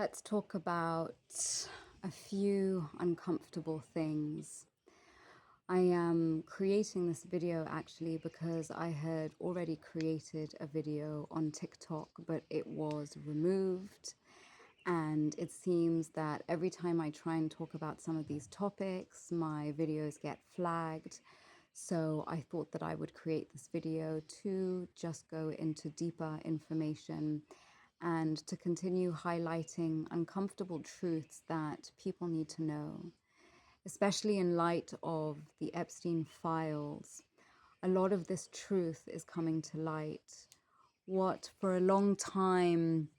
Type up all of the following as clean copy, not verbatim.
Let's talk about a few uncomfortable things. I am creating this video actually because I had already created a video on TikTok, but it was removed. And it seems that every time I try and talk about some of these topics, my videos get flagged. So I thought that I would create this video to just go into deeper information and to continue highlighting uncomfortable truths that people need to know, especially in light of the Epstein files. A lot of this truth is coming to light. What for a long time,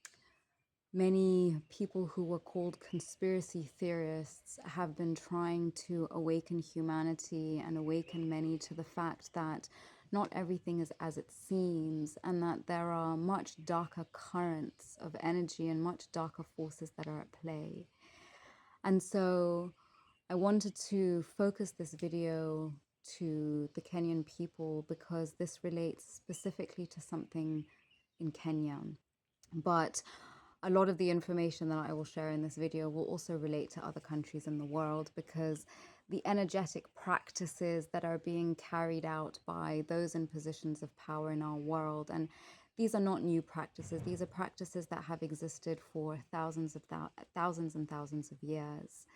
many people who were called conspiracy theorists have been trying to awaken humanity and awaken many to the fact that not everything is as it seems, and that there are much darker currents of energy and much darker forces that are at play. And so I wanted to focus this video to the Kenyan people because this relates specifically to something in Kenya. But a lot of the information that I will share in this video will also relate to other countries in the world, because the energetic practices that are being carried out by those in positions of power in our world, and these are not new practices, these are practices that have existed for thousands and thousands of years.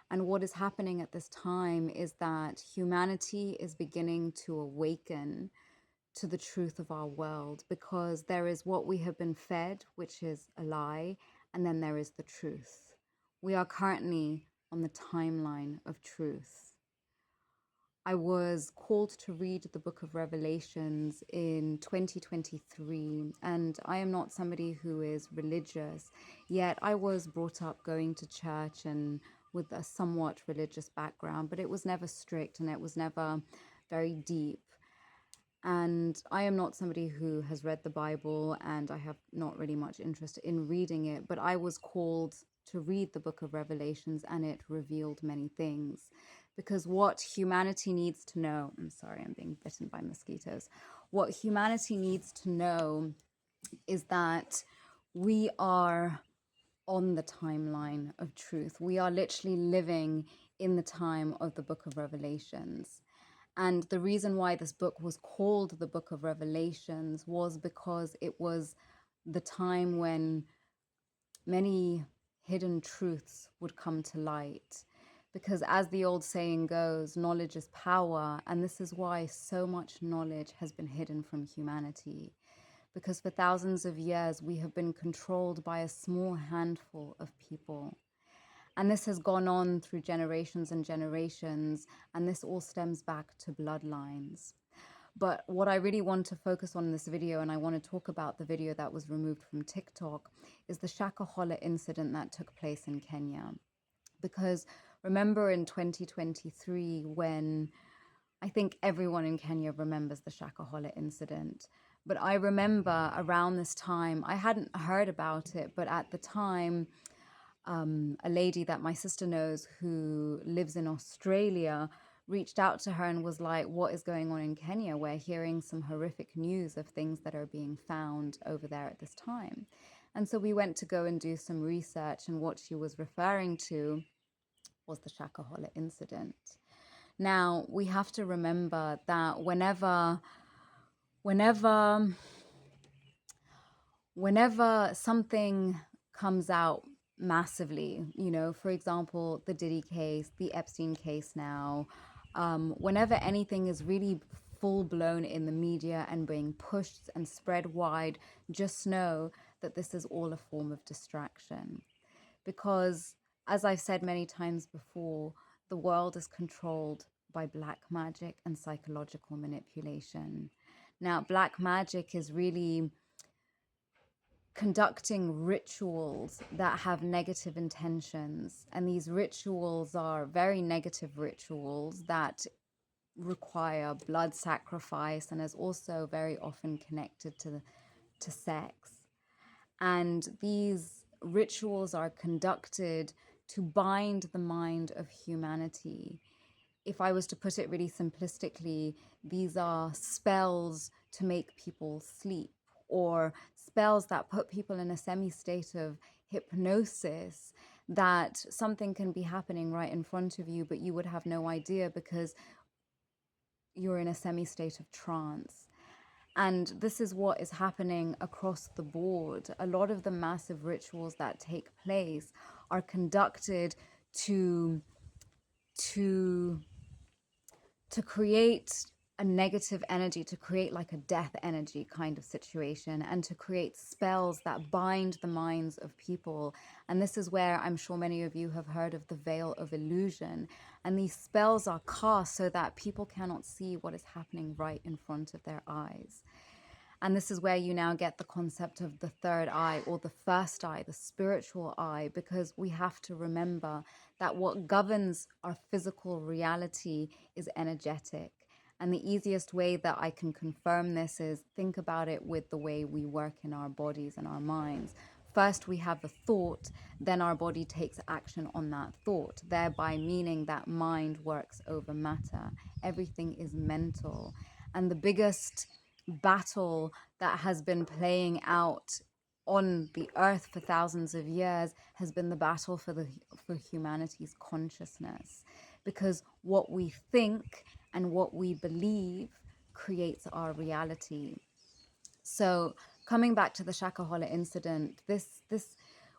And what is happening at this time is that humanity is beginning to awaken to the truth of our world, because there is what we have been fed, which is a lie, and then there is the truth. We are currently on the timeline of truth. I was called to read the book of Revelations in 2023, and I am not somebody who is religious, yet I was brought up going to church and with a somewhat religious background, but it was never strict and it was never very deep. And I am not somebody who has read the Bible, and I have not really much interest in reading it, but I was called to read the book of Revelations, and it revealed many things. Because what humanity needs to know, I'm sorry, I'm being bitten by mosquitoes. What humanity needs to know is that we are on the timeline of truth. We are literally living in the time of the book of Revelations. And the reason why this book was called the Book of Revelations was because it was the time when many hidden truths would come to light. Because as the old saying goes, knowledge is power. And this is why so much knowledge has been hidden from humanity. Because for thousands of years, we have been controlled by a small handful of people. And this has gone on through generations and generations, and this all stems back to bloodlines. But what I really want to focus on in this video, and I want to talk about the video that was removed from TikTok, is the Shakahola incident that took place in Kenya. Because remember in 2023, when I think everyone in Kenya remembers the Shakahola incident. But I remember around this time, I hadn't heard about it, but at the time, a lady that my sister knows who lives in Australia reached out to her and was like, what is going on in Kenya? We're hearing some horrific news of things that are being found over there at this time. And so we went to go and do some research, and what she was referring to was the Shakahola incident. Now, we have to remember that whenever something comes out massively, for example, the Diddy case, the Epstein case now, whenever anything is really full blown in the media and being pushed and spread wide, just know that this is all a form of distraction. Because, as I've said many times before, the world is controlled by black magic and psychological manipulation. Now, black magic is really conducting rituals that have negative intentions. And these rituals are very negative rituals that require blood sacrifice, and is also very often connected to sex. And these rituals are conducted to bind the mind of humanity. If I was to put it really simplistically, these are spells to make people sleep, or spells that put people in a semi-state of hypnosis, that something can be happening right in front of you, but you would have no idea because you're in a semi-state of trance. And this is what is happening across the board. A lot of the massive rituals that take place are conducted to to to create a negative energy, to create like a death energy kind of situation, and to create spells that bind the minds of people. And this is where I'm sure many of you have heard of the veil of illusion. And these spells are cast so that people cannot see what is happening right in front of their eyes. And this is where you now get the concept of the third eye, or the first eye, the spiritual eye, because we have to remember that what governs our physical reality is energetic. And the easiest way that I can confirm this is think about it with the way we work in our bodies and our minds. First, we have a thought, then our body takes action on that thought, thereby meaning that mind works over matter. Everything is mental. And the biggest battle that has been playing out on the earth for thousands of years has been the battle for humanity's consciousness, because what we think and what we believe creates our reality. So coming back to the Shakahola incident, this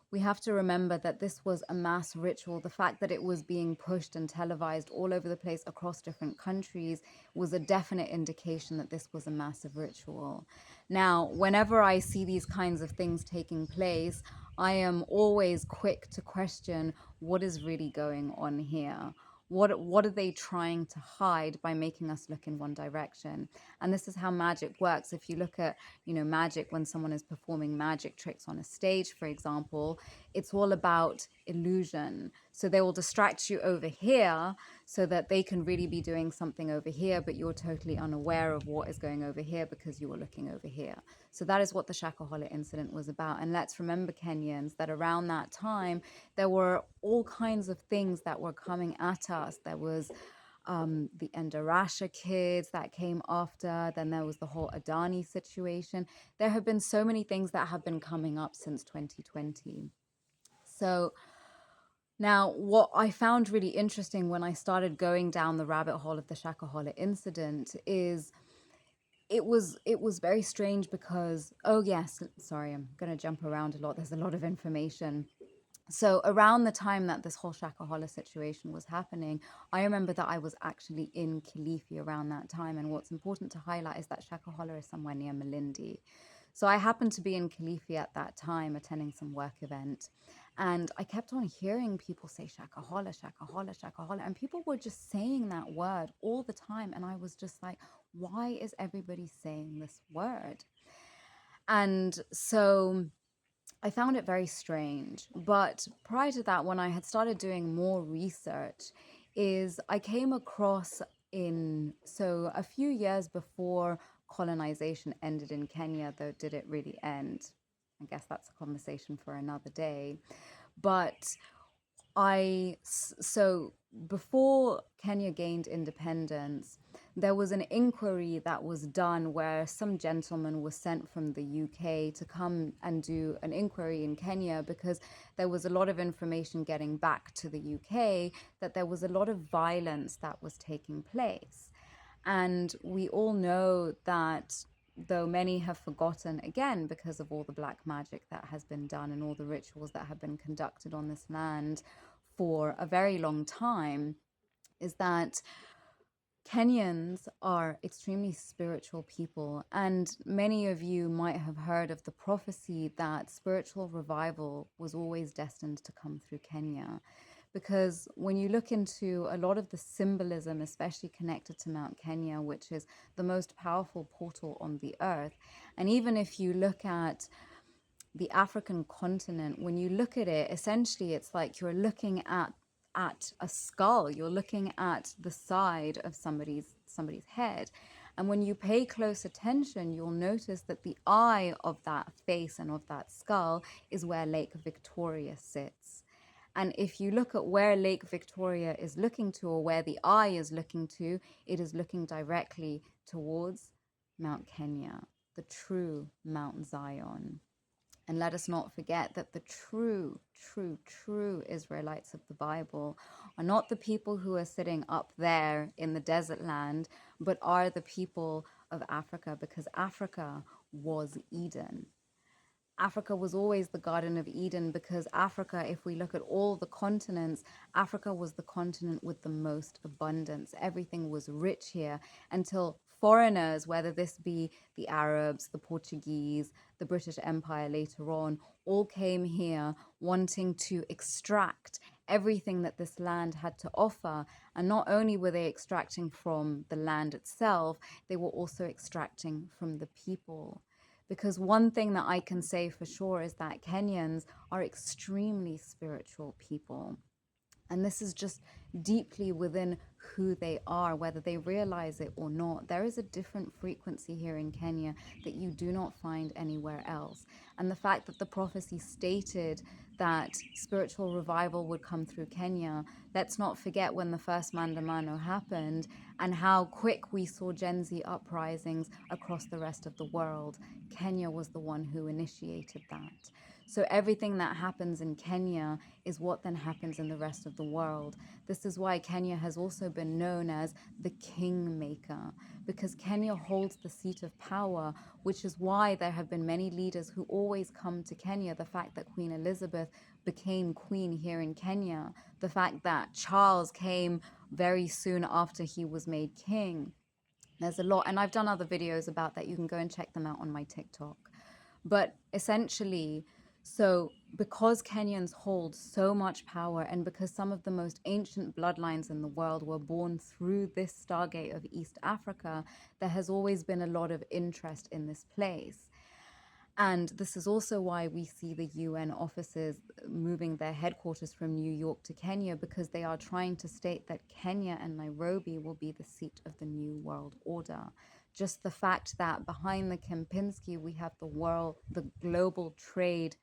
we have to remember that this was a mass ritual. The fact that it was being pushed and televised all over the place across different countries was a definite indication that this was a massive ritual. Now, whenever I see these kinds of things taking place, I am always quick to question what is really going on here. What are they trying to hide by making us look in one direction? And this is how magic works. If you look at, magic, when someone is performing magic tricks on a stage, for example, it's all about illusion. So they will distract you over here so that they can really be doing something over here, but you're totally unaware of what is going over here because you were looking over here. So that is what the Shakahola incident was about. And let's remember, Kenyans, that around that time, there were all kinds of things that were coming at us. There was the Endarasha kids that came after. Then there was the whole Adani situation. There have been so many things that have been coming up since 2020. So now, what I found really interesting when I started going down the rabbit hole of the Shakahola incident is it was very strange because, oh yes, sorry, I'm going to jump around a lot. There's a lot of information. So around the time that this whole Shakahola situation was happening, I remember that I was actually in Kilifi around that time. And what's important to highlight is that Shakahola is somewhere near Malindi. So I happened to be in Kilifi at that time attending some work event. And I kept on hearing people say Shakahola, Shakahola, Shakahola. And people were just saying that word all the time. And I was just like, why is everybody saying this word? And so I found it very strange. But prior to that, when I had started doing more research, is I came across so a few years before colonization ended in Kenya, though did it really end? I guess that's a conversation for another day. But so before Kenya gained independence, there was an inquiry that was done where some gentleman was sent from the UK to come and do an inquiry in Kenya because there was a lot of information getting back to the UK that there was a lot of violence that was taking place. And we all know that though many have forgotten, again, because of all the black magic that has been done and all the rituals that have been conducted on this land for a very long time, is that Kenyans are extremely spiritual people, and many of you might have heard of the prophecy that spiritual revival was always destined to come through Kenya. Because when you look into a lot of the symbolism, especially connected to Mount Kenya, which is the most powerful portal on the earth, and even if you look at the African continent, when you look at it, essentially it's like you're looking at a skull. You're looking at the side of somebody's head. And when you pay close attention, you'll notice that the eye of that face and of that skull is where Lake Victoria sits. And if you look at where Lake Victoria is looking to, or where the eye is looking to, it is looking directly towards Mount Kenya, the true Mount Zion. And let us not forget that the true Israelites of the Bible are not the people who are sitting up there in the desert land, but are the people of Africa, because Africa was Eden. Africa was always the Garden of Eden, because Africa, if we look at all the continents, Africa was the continent with the most abundance. Everything was rich here until foreigners, whether this be the Arabs, the Portuguese, the British Empire later on, all came here wanting to extract everything that this land had to offer. And not only were they extracting from the land itself, they were also extracting from the people. Because one thing that I can say for sure is that Kenyans are extremely spiritual people. And this is just deeply within who they are, whether they realize it or not. There is a different frequency here in Kenya that you do not find anywhere else. And the fact that the prophecy stated that spiritual revival would come through Kenya, let's not forget when the first Maandamano happened and how quick we saw Gen Z uprisings across the rest of the world. Kenya was the one who initiated that. So everything that happens in Kenya is what then happens in the rest of the world. This is why Kenya has also been known as the kingmaker, because Kenya holds the seat of power, which is why there have been many leaders who always come to Kenya. The fact that Queen Elizabeth became queen here in Kenya, the fact that Charles came very soon after he was made king. There's a lot, and I've done other videos about that. You can go and check them out on my TikTok. But essentially, so because Kenyans hold so much power, and because some of the most ancient bloodlines in the world were born through this Stargate of East Africa, there has always been a lot of interest in this place. And this is also why we see the UN offices moving their headquarters from New York to Kenya, because they are trying to state that Kenya and Nairobi will be the seat of the new world order. Just the fact that behind the Kempinski, we have the global trade,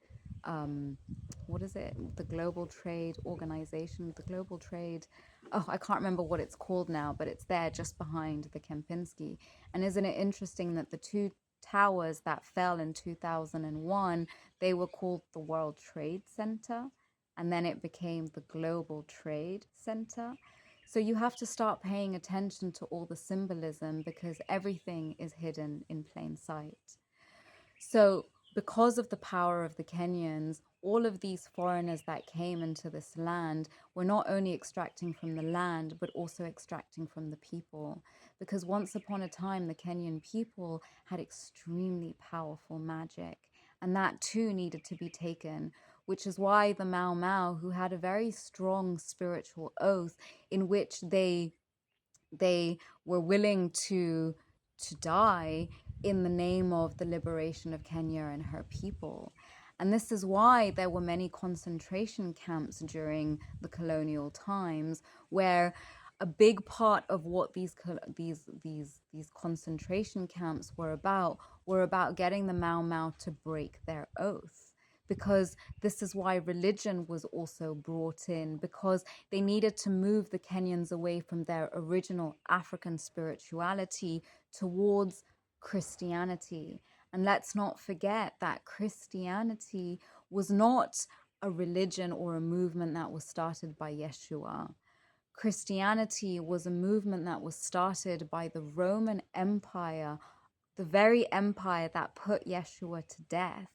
what is it? The global trade organization, the global trade, oh, I can't remember what it's called now, but it's there just behind the Kempinski. And isn't it interesting that the two towers that fell in 2001, they were called the World Trade Center, and then it became the Global Trade Center. So you have to start paying attention to all the symbolism, because everything is hidden in plain sight. So because of the power of the Kenyans, all of these foreigners that came into this land were not only extracting from the land, but also extracting from the people. Because once upon a time, the Kenyan people had extremely powerful magic, and that too needed to be taken, which is why the Mau Mau, who had a very strong spiritual oath in which they were willing to die in the name of the liberation of Kenya and her people. And this is why there were many concentration camps during the colonial times, where a big part of what these concentration camps were about getting the Mau Mau to break their oath. Because this is why religion was also brought in, because they needed to move the Kenyans away from their original African spirituality towards Christianity. And let's not forget that Christianity was not a religion or a movement that was started by Yeshua. Christianity was a movement that was started by the Roman Empire, the very empire that put Yeshua to death.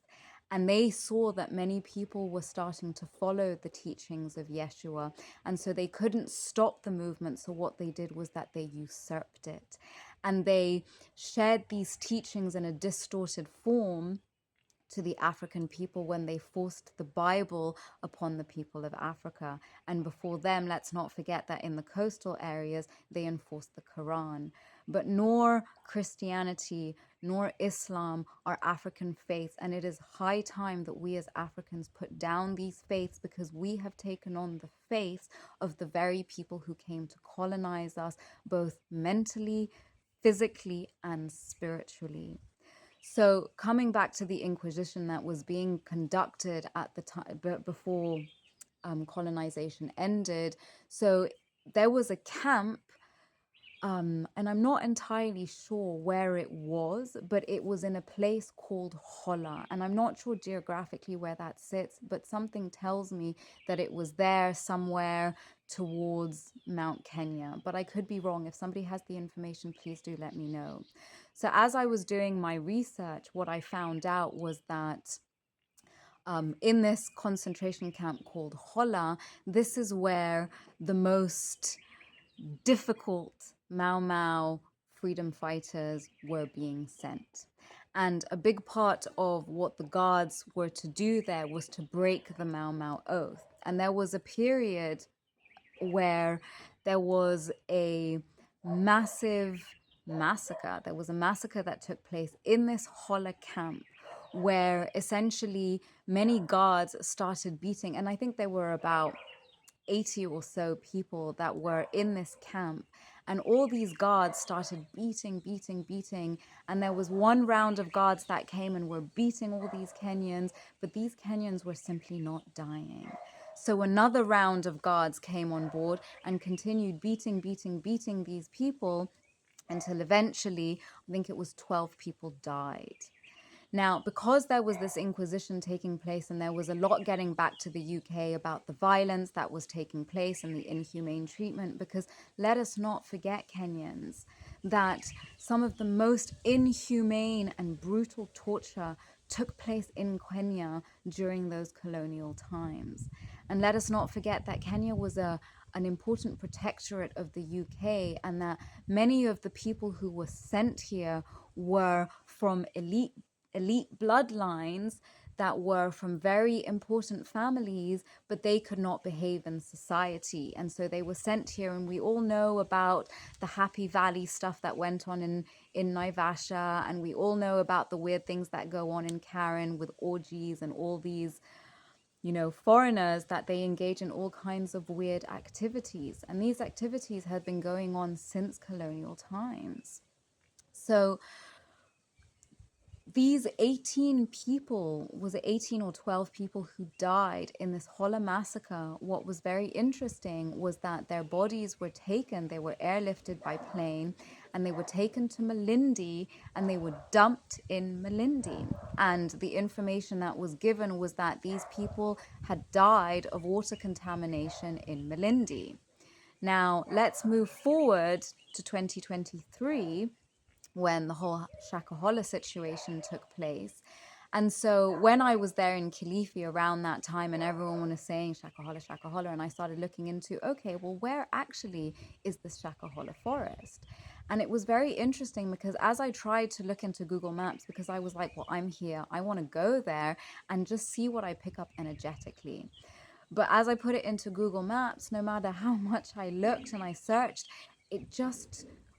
And they saw that many people were starting to follow the teachings of Yeshua. And so they couldn't stop the movement. So what they did was that they usurped it. And they shared these teachings in a distorted form to the African people when they forced the Bible upon the people of Africa. And before them, let's not forget that in the coastal areas, they enforced the Quran. But nor Christianity nor Islam are African faiths. And it is high time that we as Africans put down these faiths, because we have taken on the faith of the very people who came to colonize us, both mentally, physically, and spiritually. So coming back to the Inquisition that was being conducted at the time before colonization ended, so there was a camp and I'm not entirely sure where it was, but it was in a place called Hola. And I'm not sure geographically where that sits, but something tells me that it was there somewhere towards Mount Kenya. But I could be wrong. If somebody has the information, please do let me know. So as I was doing my research, what I found out was that in this concentration camp called Hola, this is where the most difficult Mau Mau freedom fighters were being sent. And a big part of what the guards were to do there was to break the Mau Mau oath. And there was a period where there was a massive massacre. There was a massacre that took place in this Hola camp where essentially many guards started beating, and I think there were about 80 or so people that were in this camp. And all these guards started beating. And there was one round of guards that came and were beating all these Kenyans, but these Kenyans were simply not dying. So another round of guards came on board and continued beating these people until eventually, I think it was 12 people died. Now, because there was this inquisition taking place and there was a lot getting back to the UK about the violence that was taking place and the inhumane treatment, because let us not forget, Kenyans, that some of the most inhumane and brutal torture took place in Kenya during those colonial times. And let us not forget that Kenya was an important protectorate of the UK, and that many of the people who were sent here were from elite bloodlines that were from very important families, but they could not behave in society. And so they were sent here. And we all know about the Happy Valley stuff that went on in Naivasha. And we all know about the weird things that go on in Karen with orgies and all these, foreigners, that they engage in all kinds of weird activities. And these activities had been going on since colonial times. So these 18 people, was it 18 or 12 people who died in this Hola massacre? What was very interesting was that their bodies were taken, they were airlifted by plane, and they were taken to Malindi and they were dumped in Malindi. And the information that was given was that these people had died of water contamination in Malindi. Now, let's move forward to 2023, when the whole Shakahola situation took place. And so when I was there in Kilifi around that time and everyone was saying Shakahola, and I started looking into, okay, well, where actually is this Shakahola forest? And it was very interesting because as I tried to look into Google Maps, because I was like, well, I'm here, I want to go there and just see what I pick up energetically. But as I put it into Google Maps, no matter how much I looked and I searched,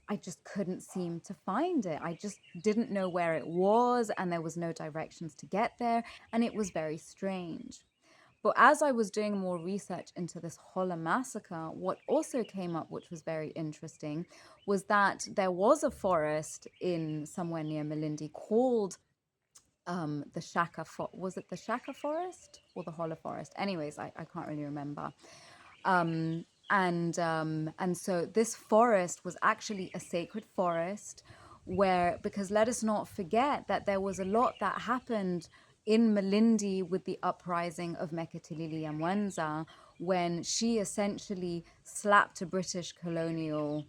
I just couldn't seem to find it. I just didn't know where it was, and there was no directions to get there, and it was very strange. But as I was doing more research into this Hola massacre, what also came up, which was very interesting, was that there was a forest in somewhere near Malindi called the was it the Shaka forest or the Hola forest? Anyways, I can't really remember. And so this forest was actually a sacred forest where, because let us not forget that there was a lot that happened in Malindi with the uprising of Mekatilili Amwenza, when she essentially slapped a British colonial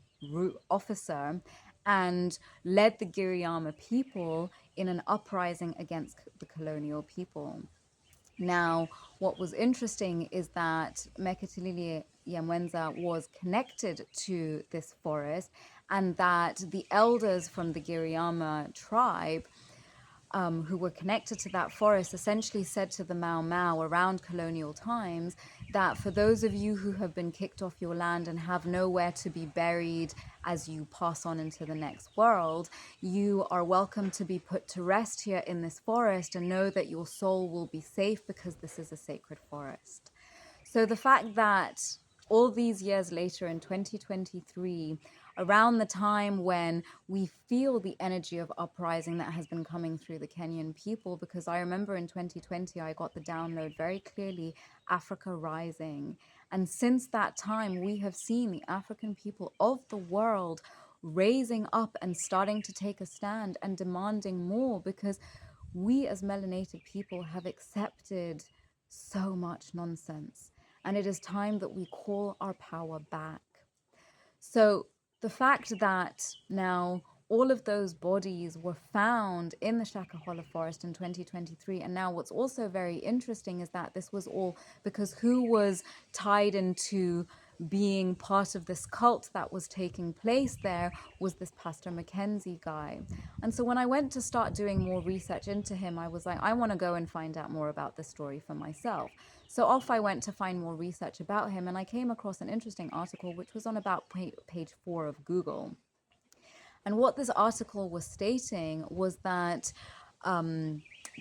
officer and led the Giriama people in an uprising against the colonial people. Now, what was interesting is that Mekatilili Yamwenza was connected to this forest, and that the elders from the Giriama tribe, who were connected to that forest, essentially said to the Mau Mau around colonial times that for those of you who have been kicked off your land and have nowhere to be buried as you pass on into the next world, you are welcome to be put to rest here in this forest, and know that your soul will be safe because this is a sacred forest. So the fact that all these years later in 2023, around the time when we feel the energy of uprising that has been coming through the Kenyan people. Because I remember in 2020, I got the download very clearly, Africa Rising. And since that time, we have seen the African people of the world raising up and starting to take a stand and demanding more, because we as melanated people have accepted so much nonsense. And it is time that we call our power back. So the fact that now all of those bodies were found in the Shakahola forest in 2023. And now what's also very interesting is that this was all because who was tied into being part of this cult that was taking place there was this Pastor Mackenzie guy. And so when I went to start doing more research into him, I was like, I want to go and find out more about this story for myself. So off I went to find more research about him, and I came across an interesting article which was on about page 4 of Google. And what this article was stating was that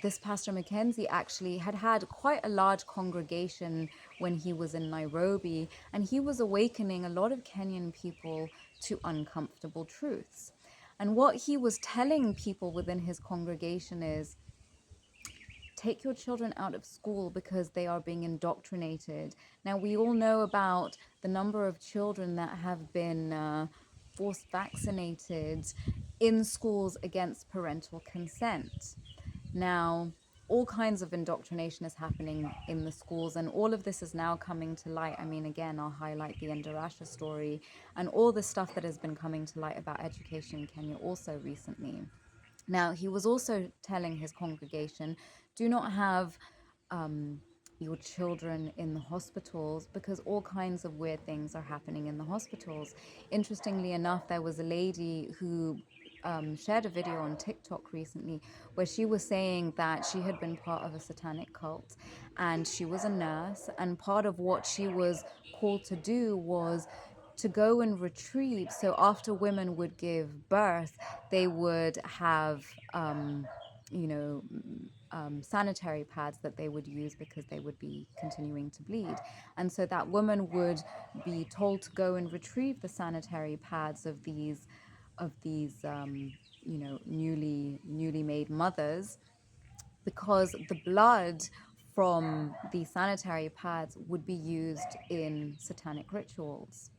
this Pastor Mackenzie actually had quite a large congregation when he was in Nairobi, and he was awakening a lot of Kenyan people to uncomfortable truths. And what he was telling people within his congregation is, take your children out of school because they are being indoctrinated. Now, we all know about the number of children that have been forced vaccinated in schools against parental consent. Now, all kinds of indoctrination is happening in the schools, and all of this is now coming to light. I mean, again, I'll highlight the Endarasha story and all the stuff that has been coming to light about education in Kenya also recently. Now, he was also telling his congregation, do not have your children in the hospitals because all kinds of weird things are happening in the hospitals. Interestingly enough, there was a lady who shared a video on TikTok recently where she was saying that she had been part of a satanic cult and she was a nurse, and part of what she was called to do was to go and retrieve. So after women would give birth, they would have, you know, sanitary pads that they would use because they would be continuing to bleed. And so that woman would be told to go and retrieve the sanitary pads of these, you know, newly made mothers, because the blood from the sanitary pads would be used in satanic rituals.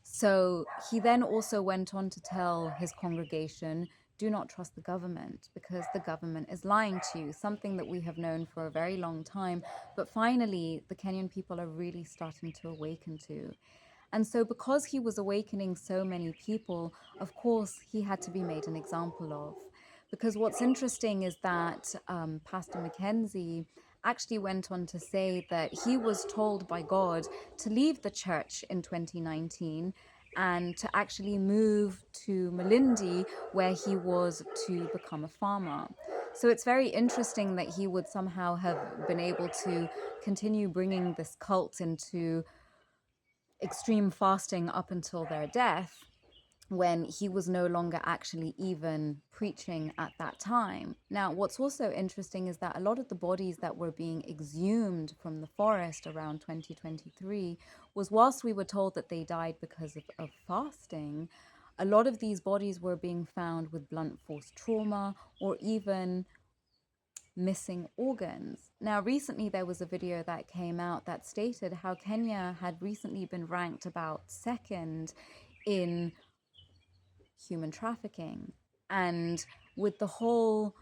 So he then also went on to tell his congregation, do not trust the government because the government is lying to you, something that we have known for a very long time. But finally, the Kenyan people are really starting to awaken to. And so because he was awakening so many people, of course, he had to be made an example of. Because what's interesting is that Pastor Mackenzie actually went on to say that he was told by God to leave the church in 2019 and to actually move to Malindi, where he was to become a farmer. So it's very interesting that he would somehow have been able to continue bringing this cult into extreme fasting up until their death, when he was no longer actually even preaching at that time. Now, what's also interesting is that a lot of the bodies that were being exhumed from the forest around 2023 was, whilst we were told that they died because of fasting, a lot of these bodies were being found with blunt force trauma or even missing organs. Now, recently there was a video that came out that stated how Kenya had recently been ranked about second in human trafficking. And with the whole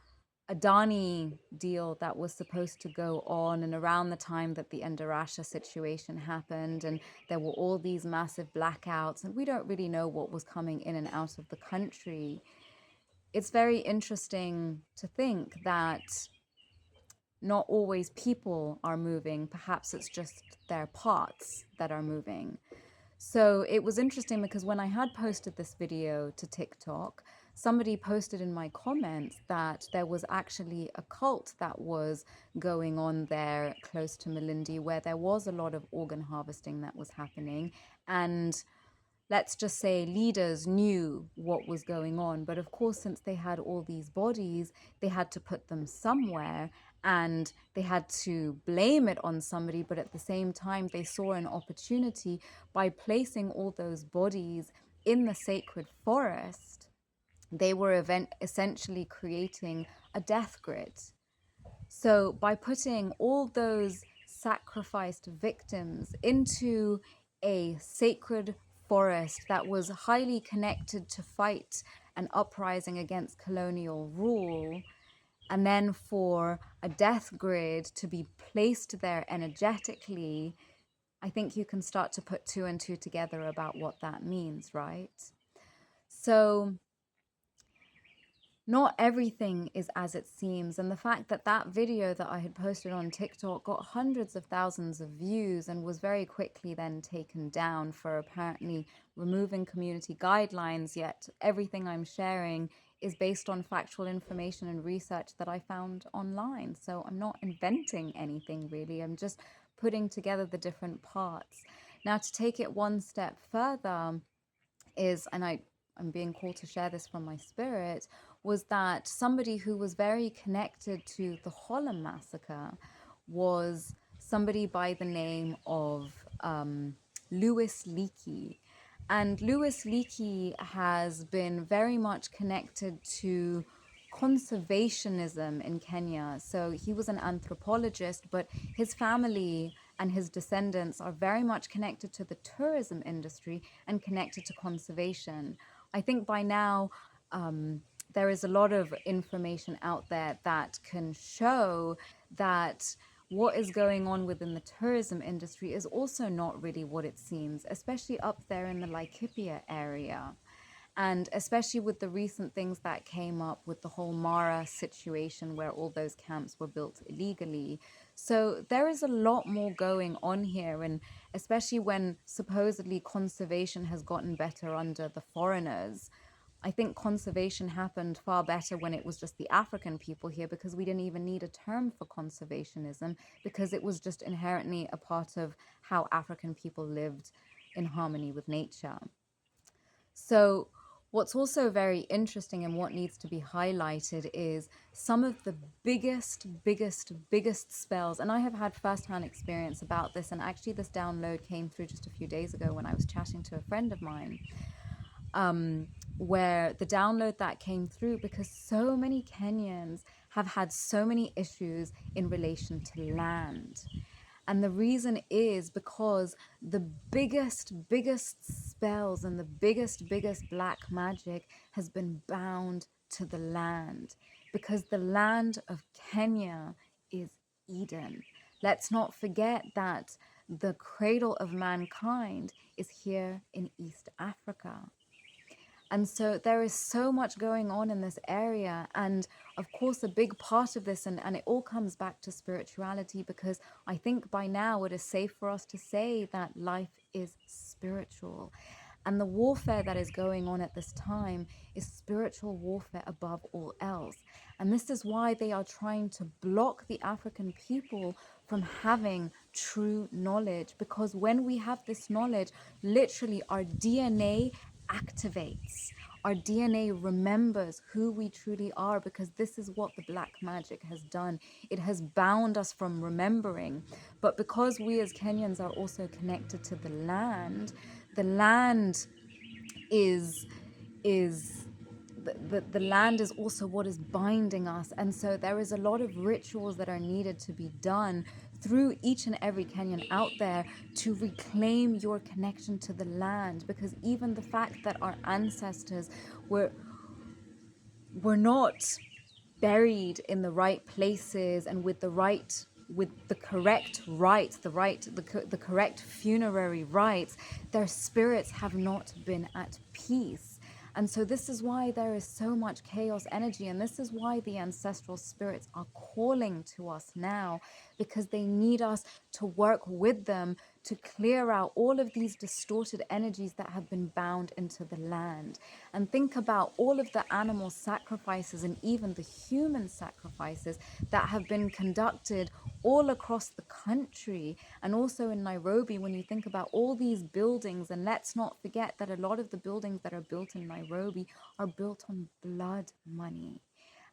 Adani deal that was supposed to go on, and around the time that the Endarasha situation happened, and there were all these massive blackouts, and we don't really know what was coming in and out of the country, it's very interesting to think that not always people are moving, perhaps it's just their parts that are moving. So it was interesting because when I had posted this video to TikTok, somebody posted in my comments that there was actually a cult that was going on there close to Malindi, where there was a lot of organ harvesting that was happening. And let's just say leaders knew what was going on. But of course, since they had all these bodies, they had to put them somewhere and they had to blame it on somebody. But at the same time, they saw an opportunity by placing all those bodies in the sacred forest, they were essentially creating a death grid. So by putting all those sacrificed victims into a sacred forest that was highly connected to fight an uprising against colonial rule, and then for a death grid to be placed there energetically, I think you can start to put two and two together about what that means, right? So not everything is as it seems, and the fact that that video that I had posted on TikTok got hundreds of thousands of views and was very quickly then taken down for apparently removing community guidelines, yet everything I'm sharing is based on factual information and research that I found online. So I'm not inventing anything really, I'm just putting together the different parts. Now, to take it one step further is, and I'm being called to share this from my spirit, was that somebody who was very connected to the Holla massacre was somebody by the name of Louis Leakey. And Louis Leakey has been very much connected to conservationism in Kenya. So he was an anthropologist, but his family and his descendants are very much connected to the tourism industry and connected to conservation. I think by now, there is a lot of information out there that can show that what is going on within the tourism industry is also not really what it seems, especially up there in the Laikipia area. And especially with the recent things that came up with the whole Mara situation where all those camps were built illegally. So there is a lot more going on here. And especially when supposedly conservation has gotten better under the foreigners, I think conservation happened far better when it was just the African people here, because we didn't even need a term for conservationism, because it was just inherently a part of how African people lived in harmony with nature. So what's also very interesting and what needs to be highlighted is some of the biggest spells. And I have had firsthand experience about this. And actually this download came through just a few days ago when I was chatting to a friend of mine, where the download that came through, because so many Kenyans have had so many issues in relation to land. And the reason is because the biggest spells and the biggest black magic has been bound to the land, because the land of Kenya is Eden. Let's not forget that the cradle of mankind is here in East Africa. And so there is so much going on in this area. And of course, a big part of this, and it all comes back to spirituality, because I think by now it is safe for us to say that life is spiritual. And the warfare that is going on at this time is spiritual warfare above all else. And this is why they are trying to block the African people from having true knowledge. Because when we have this knowledge, literally our DNA activates. Our DNA remembers who we truly are, because this is what the black magic has done. It has bound us from remembering. But because we as Kenyans are also connected to the land is the land is also what is binding us. And so there is a lot of rituals that are needed to be done through each and every Kenyan out there to reclaim your connection to the land. Because even the fact that our ancestors were not buried in the right places and with the correct rites, the correct funerary rites, their spirits have not been at peace. And so this is why there is so much chaos energy, and this is why the ancestral spirits are calling to us now, because they need us to work with them to clear out all of these distorted energies that have been bound into the land. And think about all of the animal sacrifices and even the human sacrifices that have been conducted all across the country, and also in Nairobi. When you think about all these buildings, and let's not forget that a lot of the buildings that are built in Nairobi are built on blood money.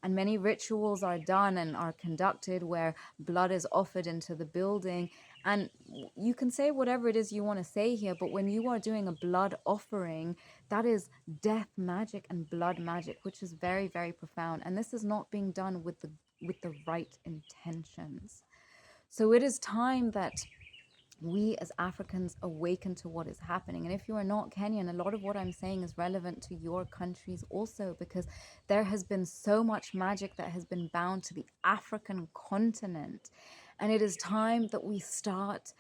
And many rituals are done and are conducted where blood is offered into the building. And you can say whatever it is you want to say here, but when you are doing a blood offering, that is death magic and blood magic, which is very, very profound. And this is not being done with the right intentions. So it is time that we as Africans awaken to what is happening. And if you are not Kenyan, a lot of what I'm saying is relevant to your countries also, because there has been so much magic that has been bound to the African continent. And it is time that we start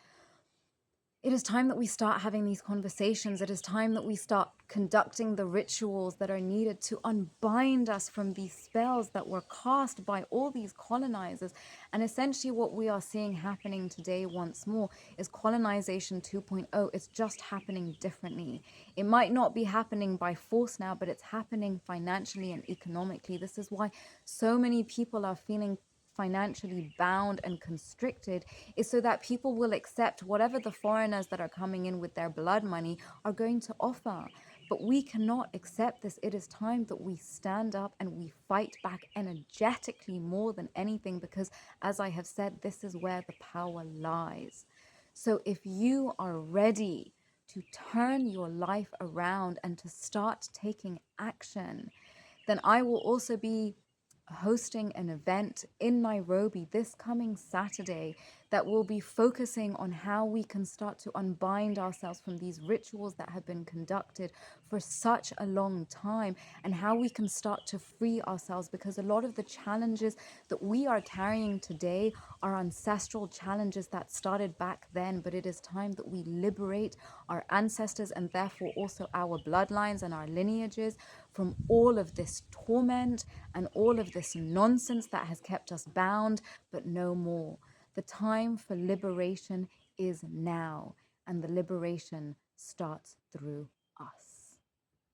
having these conversations. It is time that we start conducting the rituals that are needed to unbind us from these spells that were cast by all these colonizers. And essentially what we are seeing happening today once more is colonization 2.0. It's just happening differently. It might not be happening by force now, but it's happening financially and economically. This is why so many people are feeling financially bound and constricted, is so that people will accept whatever the foreigners that are coming in with their blood money are going to offer. But we cannot accept this. It is time that we stand up and we fight back energetically more than anything, because as I have said, this is where the power lies. So if you are ready to turn your life around and to start taking action, then I will also be hosting an event in Nairobi this coming Saturday that will be focusing on how we can start to unbind ourselves from these rituals that have been conducted for such a long time, and how we can start to free ourselves, because a lot of the challenges that we are carrying today are ancestral challenges that started back then. But it is time that we liberate our ancestors and therefore also our bloodlines and our lineages from all of this torment and all of this nonsense that has kept us bound, but no more. The time for liberation is now, and the liberation starts through us.